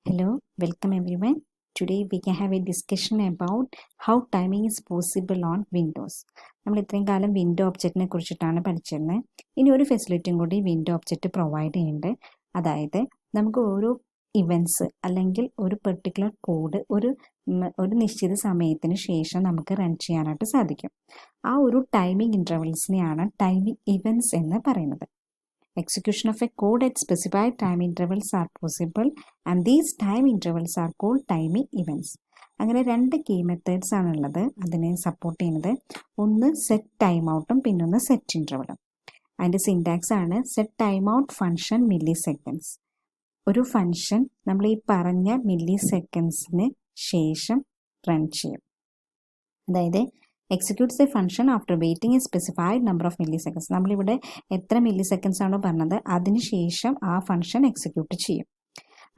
Hello, welcome everyone. Today we can have a discussion about how timing is possible on Windows. നമ്മൾ ഇത്രയും കാലം window ഒബ്ജക്റ്റിനെ കുറിച്ചിട്ടാണ് പഠിച്ചിരുന്നത്. ഇനി ഒരു ഫെസിലിറ്റിയും കൂടി വിൻഡോ ഒബ്ജക്റ്റ് പ്രൊവൈഡ് ചെയ്യുന്നുണ്ട്. അതായത് നമുക്ക് ഓരോ ഇവൻറ്റ്സ് അല്ലെങ്കിൽ ഒരു പെർട്ടിക്കുലർ കോഡ് ഒരു നിശ്ചിത സമയത്തിന് ശേഷം നമുക്ക് റൺ ചെയ്യാനായിട്ട് സാധിക്കും. ആ ഒരു ടൈമിംഗ് ഇൻ്റർവെൽസിനെയാണ് ടൈമിംഗ് ഇവൻറ്റ്സ് എന്ന് പറയുന്നത്. Execution of a code at specified time intervals are possible and these time intervals are called timing events. അങ്ങനെ രണ്ട് കീ മെത്തേഡ്സ് ആണുള്ളത് അതിനെ സപ്പോർട്ട് ചെയ്യുന്നത്. ഒന്ന് സെറ്റ് ടൈം ഔട്ടും പിന്നൊന്ന് സെറ്റ് ഇൻ്റർവലും. അതിൻ്റെ സിൻടാക്സ് ആണ് set time out function milli seconds. ഒരു ഫംഗ്ഷൻ നമ്മൾ ഈ പറഞ്ഞ മില്ലി സെക്കൻഡ്സിന് ശേഷം റൺ ചെയ്യും. അതായത് executes A function after waiting A specified number of milli seconds. നമ്മളിവിടെ എത്ര മില്ലി സെക്കൻഡ്സ് ആണോ പറഞ്ഞത് അതിന് ശേഷം ആ ഫംഗ്ഷൻ എക്സിക്യൂട്ട് ചെയ്യും.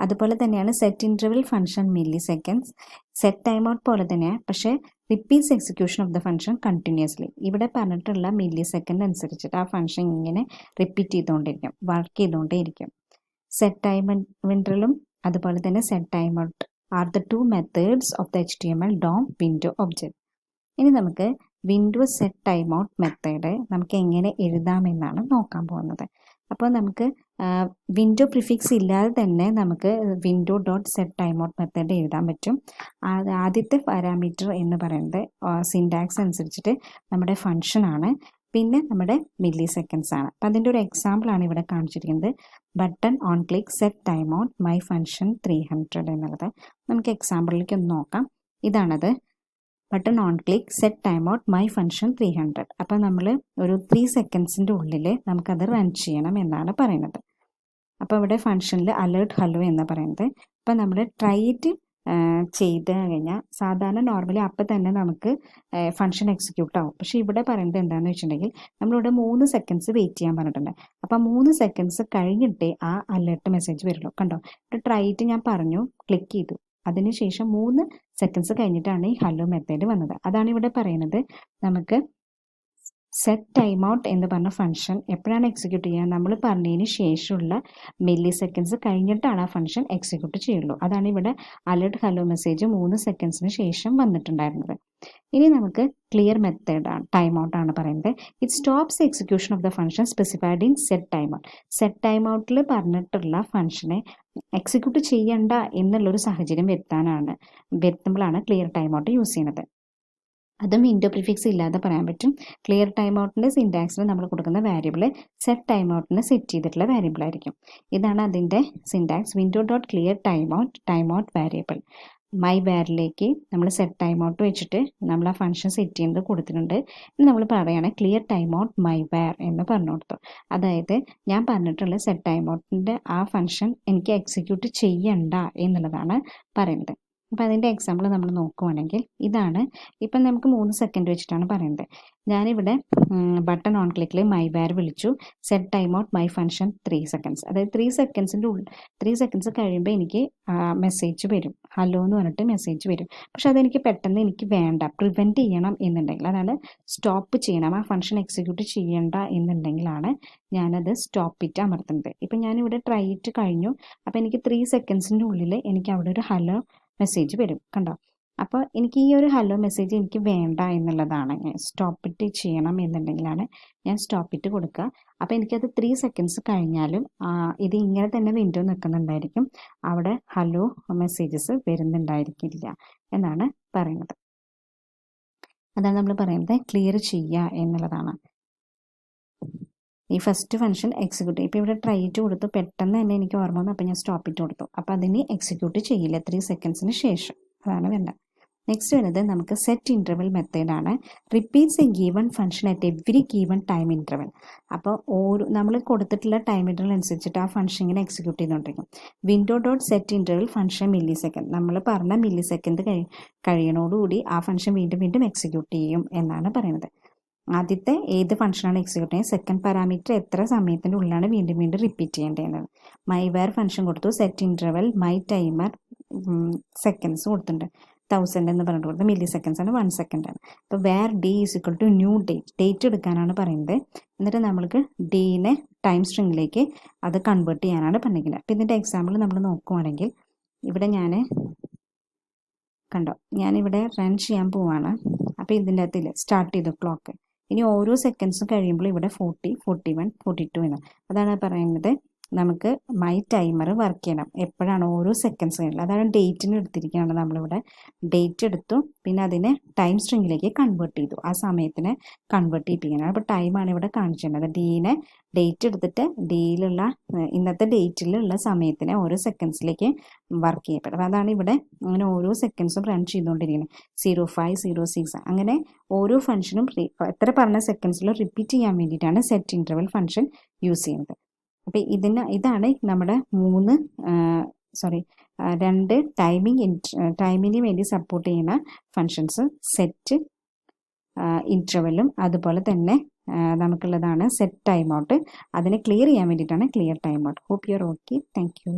അതുപോലെ തന്നെയാണ് set interval function milli seconds. Set time out പോലെ തന്നെയാണ്, പക്ഷേ repeats execution of the function continuously. ഇവിടെ പറഞ്ഞിട്ടുള്ള മില്ലി സെക്കൻഡ് അനുസരിച്ചിട്ട് ആ ഫംഗ്ഷൻ ഇങ്ങനെ റിപ്പീറ്റ് ചെയ്തുകൊണ്ടിരിക്കും, വർക്ക് ചെയ്തുകൊണ്ടേയിരിക്കും. സെറ്റ് ടൈം ഇൻ്റർവലും അതുപോലെ തന്നെ set time out are the two methods of the HTML DOM window object. ഇനി നമുക്ക് window set time out method നമുക്ക് എങ്ങനെ എഴുതാമെന്നാണ് നോക്കാൻ പോകുന്നത്. അപ്പോൾ നമുക്ക് വിൻഡോ പ്രിഫിക്സ് ഇല്ലാതെ തന്നെ നമുക്ക് window dot set time out method എഴുതാൻ പറ്റും. ആദ്യത്തെ പാരാമീറ്റർ എന്ന് പറയുന്നത് സിൻടാക്സ് അനുസരിച്ചിട്ട് നമ്മുടെ ഫംഗ്ഷനാണ്, പിന്നെ നമ്മുടെ മില്ലി സെക്കൻഡ്സ് ആണ്. അപ്പം അതിൻ്റെ ഒരു എക്സാമ്പിളാണ് ഇവിടെ കാണിച്ചിരിക്കുന്നത്. Button on click set time out my function 300 എന്നുള്ളത്. നമുക്ക് എക്സാമ്പിളിലേക്ക് ഒന്ന് നോക്കാം. ഇതാണത്. Button on click set time out my function 300. അപ്പോൾ നമ്മൾ ഒരു 3 സെക്കൻഡ്സിൻ്റെ ഉള്ളിൽ നമുക്കത് റൺ ചെയ്യണം എന്നാണ് പറയുന്നത്. അപ്പോൾ ഇവിടെ ഫംഗ്ഷനിൽ അലേർട്ട് ഹലോ എന്ന് പറയുന്നത്. അപ്പോൾ നമ്മൾ ട്രൈറ്റ് ചെയ്ത് കഴിഞ്ഞാൽ സാധാരണ നോർമലി അപ്പം തന്നെ നമുക്ക് ഫംഗ്ഷൻ എക്സിക്യൂട്ട് ആവും. പക്ഷേ ഇവിടെ പറയുന്നത് എന്താണെന്ന് വെച്ചിട്ടുണ്ടെങ്കിൽ നമ്മളിവിടെ 3 സെക്കൻഡ്സ് വെയിറ്റ് ചെയ്യാൻ പറഞ്ഞിട്ടുണ്ട്. അപ്പോൾ 3 സെക്കൻഡ്സ് കഴിഞ്ഞിട്ടേ ആ അലേർട്ട് മെസ്സേജ് വരുള്ളൂ. കണ്ടോ, ഇവിടെ ട്രൈറ്റ് ഞാൻ പറഞ്ഞു, ക്ലിക്ക് ചെയ്തു, അതിനുശേഷം 3 സെക്കൻഡ്സ് കഴിഞ്ഞിട്ടാണ് ഈ ഹലോ മെത്തേഡ് വന്നത്. അതാണ് ഇവിടെ പറയുന്നത്. നമുക്ക് സെറ്റ് ടൈം ഔട്ട് എന്ന് പറഞ്ഞ ഫംഗ്ഷൻ എപ്പോഴാണ് എക്സിക്യൂട്ട് ചെയ്യുക, നമ്മൾ പറഞ്ഞതിന് ശേഷമുള്ള മില്ലി സെക്കൻഡ്സ് കഴിഞ്ഞിട്ടാണ് ആ ഫംഗ്ഷൻ എക്സിക്യൂട്ട് ചെയ്യുള്ളൂ. അതാണ് ഇവിടെ അലേർട്ട് ഹലോ മെസ്സേജ് 3 സെക്കൻഡ്സിന് ശേഷം വന്നിട്ടുണ്ടായിരുന്നത്. ഇനി നമുക്ക് ക്ലിയർ മെത്തേഡാണ് ടൈം ഔട്ട് ആണ് പറയുന്നത്. It stops execution of the function specified in set time out. Set time ഔട്ടിൽ പറഞ്ഞിട്ടുള്ള ഫംഗ്ഷനെ എക്സിക്യൂട്ട് ചെയ്യണ്ട എന്നുള്ളൊരു സാഹചര്യം വരുത്തുമ്പോഴാണ് ക്ലിയർ ടൈം ഔട്ട് യൂസ് ചെയ്യുന്നത്. അതും വിൻഡോ പ്രിഫിക്സ് ഇല്ലാതെ പറയാൻ പറ്റും. ക്ലിയർ ടൈം ഔട്ടിൻ്റെ സിൻടാക്സിൽ നമ്മൾ കൊടുക്കുന്ന വാരിയബിൾ സെറ്റ് ടൈം ഔട്ടിന് സെറ്റ് ചെയ്തിട്ടുള്ള വാരിയബിൾ ആയിരിക്കും. ഇതാണ് അതിൻ്റെ സിൻടാക്സ്. Window dot clear time out variable my വാരിലേക്ക് നമ്മൾ സെറ്റ് ടൈം ഔട്ട് വെച്ചിട്ട് നമ്മൾ ആ ഫംഗ്ഷൻ സെറ്റ് ചെയ്യുന്നത് കൊടുത്തിട്ടുണ്ട്. ഇനി നമ്മൾ പറയുകയാണ് ക്ലിയർ ടൈം ഔട്ട് മൈ വാർ എന്ന് പറഞ്ഞു കൊടുത്തു. അതായത് ഞാൻ പറഞ്ഞിട്ടുള്ള സെറ്റ് ടൈം ഔട്ടിൻ്റെ ആ ഫംഗ്ഷൻ എനിക്ക് എക്സിക്യൂട്ട് ചെയ്യണ്ട എന്നുള്ളതാണ് പറയുന്നത്. അപ്പോൾ അതിൻ്റെ എക്സാമ്പിൾ നമ്മൾ നോക്കുവാണെങ്കിൽ ഇതാണ്. ഇപ്പം നമുക്ക് 3 സെക്കൻഡ് വെച്ചിട്ടാണ് പറയുന്നത്. ഞാനിവിടെ ബട്ടൺ ഓൺ ക്ലിക്കിൽ മൈ വാർ വിളിച്ചു, set time out my function 3 seconds. അതായത് 3 സെക്കൻഡ്സ് കഴിയുമ്പോൾ എനിക്ക് മെസ്സേജ് വരും, ഹലോ എന്ന് പറഞ്ഞിട്ട് മെസ്സേജ് വരും. പക്ഷെ അതെനിക്ക് പെട്ടെന്ന് എനിക്ക് വേണ്ട, പ്രിവെൻറ്റ് ചെയ്യണം എന്നുണ്ടെങ്കിൽ, അതാണ് സ്റ്റോപ്പ് ചെയ്യണം, ആ ഫംഗ്ഷൻ എക്സിക്യൂട്ട് ചെയ്യണ്ട എന്നുണ്ടെങ്കിലാണ് ഞാനത് സ്റ്റോപ്പ് ഇറ്റ് അമർത്തുന്നത്. ഇപ്പം ഞാനിവിടെ ട്രൈ ഇറ്റ് കഴിഞ്ഞു. അപ്പോൾ എനിക്ക് 3 സെക്കൻഡ്സിൻ്റെ ഉള്ളിൽ എനിക്ക് അവിടെ ഒരു ഹലോ മെസ്സേജ് വരും. കണ്ടോ, അപ്പോൾ എനിക്ക് ഈ ഒരു ഹലോ മെസ്സേജ് എനിക്ക് വേണ്ട എന്നുള്ളതാണ്. സ്റ്റോപ്പ് ഇറ്റ് ചെയ്യണം എന്നുണ്ടെങ്കിലാണ് ഞാൻ സ്റ്റോപ്പ് ഇറ്റ് കൊടുക്കുക. അപ്പോൾ എനിക്കത് 3 സെക്കൻഡ്സ് കഴിഞ്ഞാലും ഇത് ഇങ്ങനെ തന്നെ വിൻഡോ നിൽക്കുന്നുണ്ടായിരിക്കും, അവിടെ ഹലോ മെസ്സേജസ് വരുന്നുണ്ടായിരിക്കില്ല എന്നാണ് പറയുന്നത്. അതാണ് നമ്മൾ പറയുന്നത് ക്ലിയർ ചെയ്യുക എന്നുള്ളതാണ്. ഈ ഫസ്റ്റ് ഫംഗ്ഷൻ എക്സിക്യൂട്ട്. ഇപ്പോൾ ഇവിടെ ട്രൈ ഇറ്റ് കൊടുത്തു, പെട്ടെന്ന് തന്നെ എനിക്ക് ഓർമ്മ വന്നു, അപ്പോൾ ഞാൻ സ്റ്റോപ്പ് ഇറ്റ് കൊടുത്തു. അപ്പോൾ അതിന് എക്സിക്യൂട്ട് ചെയ്യില്ല 3 സെക്കൻഡ്സിന് ശേഷം. അതാണ് വേണ്ടത്. നെക്സ്റ്റ് വരുന്നത് നമുക്ക് സെറ്റ് ഇൻ്റർവൽ മെത്തേഡാണ്. Repeats A given function at every given time interval. അപ്പോൾ നമ്മൾ കൊടുത്തിട്ടുള്ള ടൈം ഇൻ്റർവൽ അനുസരിച്ചിട്ട് ആ ഫംഗ്ഷൻ ഇങ്ങനെ എക്സിക്യൂട്ട് ചെയ്തുകൊണ്ടിരിക്കും. Window dot set interval function milli second. നമ്മൾ പറഞ്ഞ മില്ലി സെക്കൻഡ് കഴിയണോടുകൂടി ആ ഫംഗ്ഷൻ വീണ്ടും എക്സിക്യൂട്ട് ചെയ്യും എന്നാണ് പറയുന്നത്. ആദ്യത്തെ ഏത് ഫംഗ്ഷനാണ് എക്സിക്യൂട്ട് ചെയ്യുന്നത്, സെക്കൻഡ് പാരാമീറ്റർ എത്ര സമയത്തിൻ്റെ ഉള്ളിലാണ് വീണ്ടും റിപ്പീറ്റ് ചെയ്യേണ്ടത്. മൈ വാർ ഫംഗ്ഷൻ കൊടുത്തു, set interval my timer seconds കൊടുത്തിട്ടുണ്ട്, 1000 എന്ന് പറഞ്ഞിട്ട് കൊടുത്ത്, മില്ലി സെക്കൻഡ്സ് ആണ്, 1 സെക്കൻഡാണ്. അപ്പോൾ where D is equal to new date എടുക്കാനാണ് പറയുന്നത്. എന്നിട്ട് നമ്മൾക്ക് ഡീനെ ടൈം സ്ട്രിങ്ങിലേക്ക് അത് കൺവേർട്ട് ചെയ്യാനാണ് പറഞ്ഞിരിക്കുന്നത്. അപ്പോൾ ഇതിൻ്റെ എക്സാമ്പിൾ നമ്മൾ നോക്കുവാണെങ്കിൽ ഇവിടെ ഞാൻ കണ്ടോ, ഞാനിവിടെ റൺ ചെയ്യാൻ പോവാണ്. അപ്പോൾ ഇതിൻ്റെ അകത്തിൽ സ്റ്റാർട്ട് ചെയ്തു ക്ലോക്ക്. ഇനി ഓരോ സെക്കൻഡ്സും കഴിയുമ്പോൾ ഇവിടെ 40, 41, 42 എന്ന്. അതാണ് പറയുന്നത് നമുക്ക് മൈ ടൈമർ വർക്ക് ചെയ്യണം എപ്പോഴാണ് ഓരോ സെക്കൻഡ്സ് കഴിയുന്നത്. അതാണ് ഡേറ്റിന് എടുത്തിരിക്കുകയാണ് നമ്മളിവിടെ. ഡേറ്റ് എടുത്തു, പിന്നെ അതിനെ ടൈം സ്ട്രിങ്ങിലേക്ക് കൺവേർട്ട് ചെയ്തു, ആ സമയത്തിനെ കൺവേർട്ട് ചെയ്യിപ്പിക്കണം. അപ്പോൾ ടൈമാണ് ഇവിടെ കാണിച്ചിട്ടുള്ളത്. ഡീനെ ഡേറ്റ് എടുത്തിട്ട് ഡിയിലുള്ള ഇന്നത്തെ ഡേറ്റിലുള്ള സമയത്തിനെ ഓരോ സെക്കൻഡ്സിലേക്ക് വർക്ക് ചെയ്യപ്പെടും. അതാണ് ഇവിടെ അങ്ങനെ ഓരോ സെക്കൻഡ്സും റൺ ചെയ്തുകൊണ്ടിരിക്കുന്നത്. 05, 06 അങ്ങനെ ഓരോ ഫംഗ്ഷനും എത്ര പറഞ്ഞ സെക്കൻഡ്സിലും റിപ്പീറ്റ് ചെയ്യാൻ വേണ്ടിയിട്ടാണ് സെറ്റ് ഇൻ്റർവൽ ഫംഗ്ഷൻ യൂസ് ചെയ്യുന്നത്. അപ്പോൾ ഇതാണ് നമ്മുടെ രണ്ട് ടൈമിന് വേണ്ടി സപ്പോർട്ട് ചെയ്യുന്ന ഫങ്ഷൻസ്. സെറ്റ്, ഇൻ്റർവെല്ലും അതുപോലെ തന്നെ നമുക്കുള്ളതാണ് സെറ്റ് ടൈം ഔട്ട്. അതിനെ ക്ലിയർ ചെയ്യാൻ വേണ്ടിയിട്ടാണ് clear time out. Hope you are okay. Thank U.